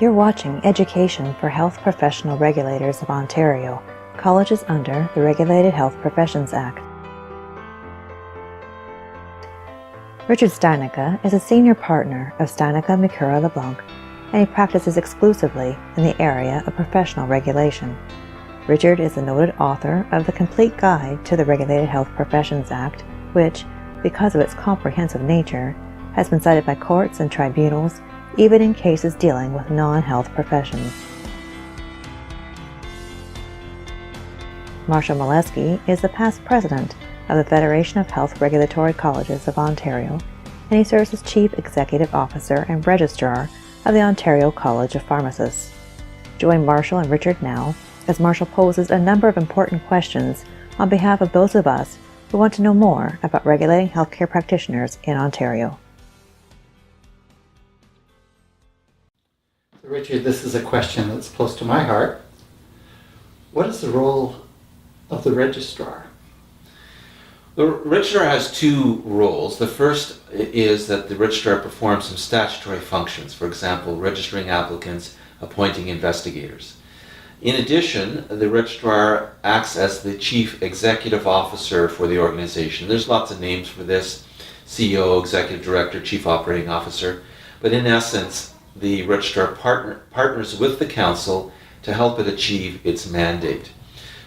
You're watching Education for Health Professional Regulators of Ontario, colleges under the Regulated Health Professions Act. Richard Steinica is a senior partner of Steinica Mikura LeBlanc, and he practices exclusively in the area of professional regulation. Richard is a noted author of the Complete Guide to the Regulated Health Professions Act, which, because of its comprehensive nature, has been cited by courts and tribunals, even in cases dealing with non-health professions. Marshall Molesky is the past president of the Federation of Health Regulatory Colleges of Ontario, and he serves as Chief Executive Officer and Registrar of the Ontario College of Pharmacists. Join Marshall and Richard now as Marshall poses a number of important questions on behalf of those of us who want to know more about regulating healthcare practitioners in Ontario. Richard, this is a question that's close to my heart. What is the role of the registrar? The registrar has two roles. The first is that the registrar performs some statutory functions, for example, registering applicants, appointing investigators. In addition, the registrar acts as the chief executive officer for the organization. There's lots of names for this: CEO, executive director, chief operating officer. But in essence, the registrar partners with the council to help it achieve its mandate.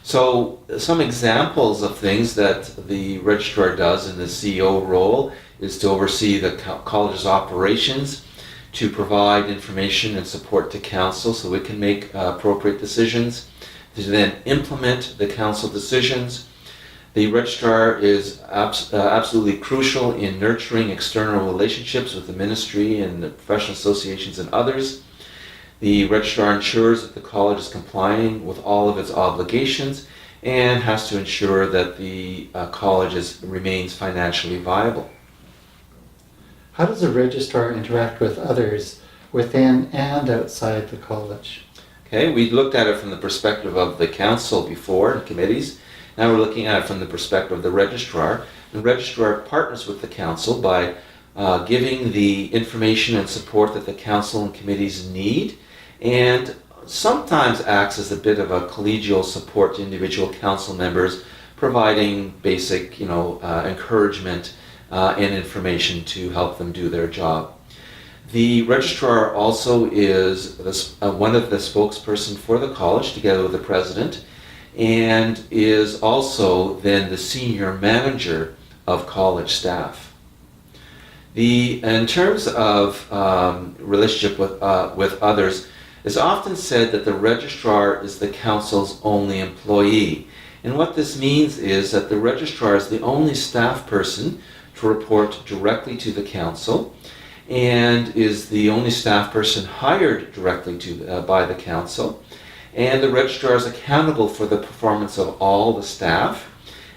So some examples of things that the registrar does in the CEO role is to oversee the college's operations, to provide information and support to council so it can make appropriate decisions, to then implement the council decisions. The registrar is absolutely crucial in nurturing external relationships with the ministry and the professional associations and others. The registrar ensures that the college is complying with all of its obligations and has to ensure that the college remains financially viable. How does a registrar interact with others within and outside the college? Okay, we looked at it from the perspective of the council before, and committees. Now we're looking at it from the perspective of the registrar. The registrar partners with the council by giving the information and support that the council and committees need, and sometimes acts as a bit of a collegial support to individual council members, providing basic, encouragement and information to help them do their job. The registrar also is one of the spokesperson for the college, together with the president, and is also then the senior manager of college staff. In terms of relationship with others, it's often said that the registrar is the council's only employee. And what this means is that the registrar is the only staff person to report directly to the council and is the only staff person hired directly by the council. And the registrar is accountable for the performance of all the staff,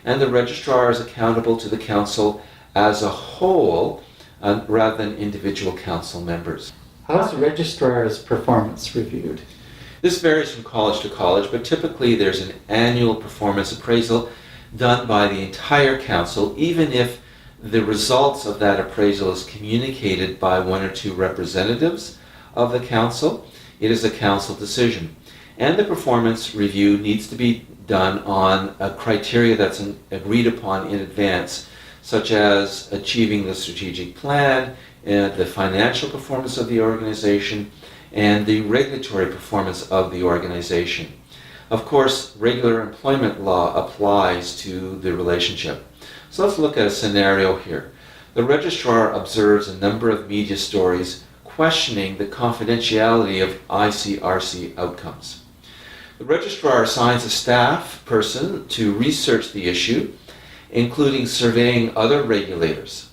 and the registrar is accountable to the council as a whole rather than individual council members. How is the registrar's performance reviewed? This varies from college to college, but typically there's an annual performance appraisal done by the entire council, even if the results of that appraisal is communicated by one or two representatives of the council. It is a council decision. And the performance review needs to be done on a criteria that's agreed upon in advance, such as achieving the strategic plan, the financial performance of the organization, and the regulatory performance of the organization. Of course, regular employment law applies to the relationship. So let's look at a scenario here. The registrar observes a number of media stories questioning the confidentiality of ICRC outcomes. The registrar assigns a staff person to research the issue, including surveying other regulators.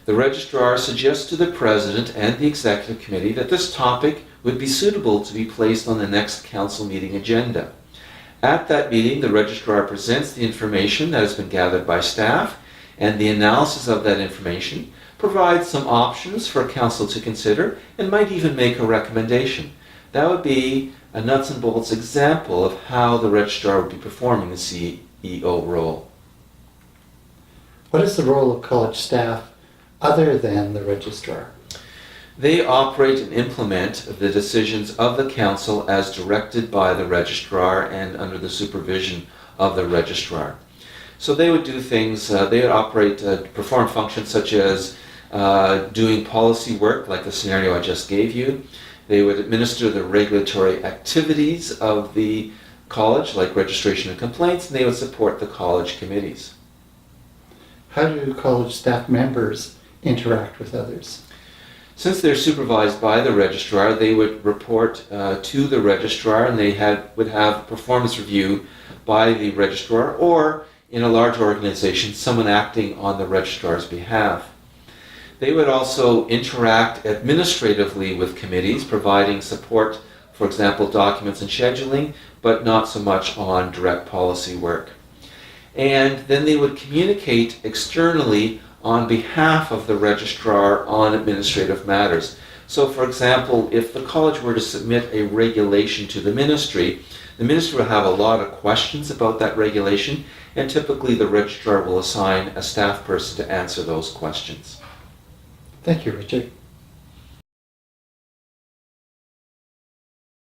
The registrar suggests to the president and the executive committee that this topic would be suitable to be placed on the next council meeting agenda. At that meeting, the registrar presents the information that has been gathered by staff, and the analysis of that information provides some options for council to consider and might even make a recommendation. That would be a nuts and bolts example of how the registrar would be performing the CEO role. What is the role of college staff other than the registrar? They operate and implement the decisions of the council as directed by the registrar and under the supervision of the registrar. So they would do things, they would operate, perform functions such as doing policy work, like the scenario I just gave you. They would administer the regulatory activities of the college, like registration and complaints, and they would support the college committees. How do college staff members interact with others? Since they're supervised by the registrar, they would report to the registrar, and they would have performance review by the registrar, or in a large organization, someone acting on the registrar's behalf. They would also interact administratively with committees, providing support, for example, documents and scheduling, but not so much on direct policy work. And then they would communicate externally on behalf of the registrar on administrative matters. So, for example, if the college were to submit a regulation to the ministry will have a lot of questions about that regulation, and typically the registrar will assign a staff person to answer those questions. Thank you, Richard.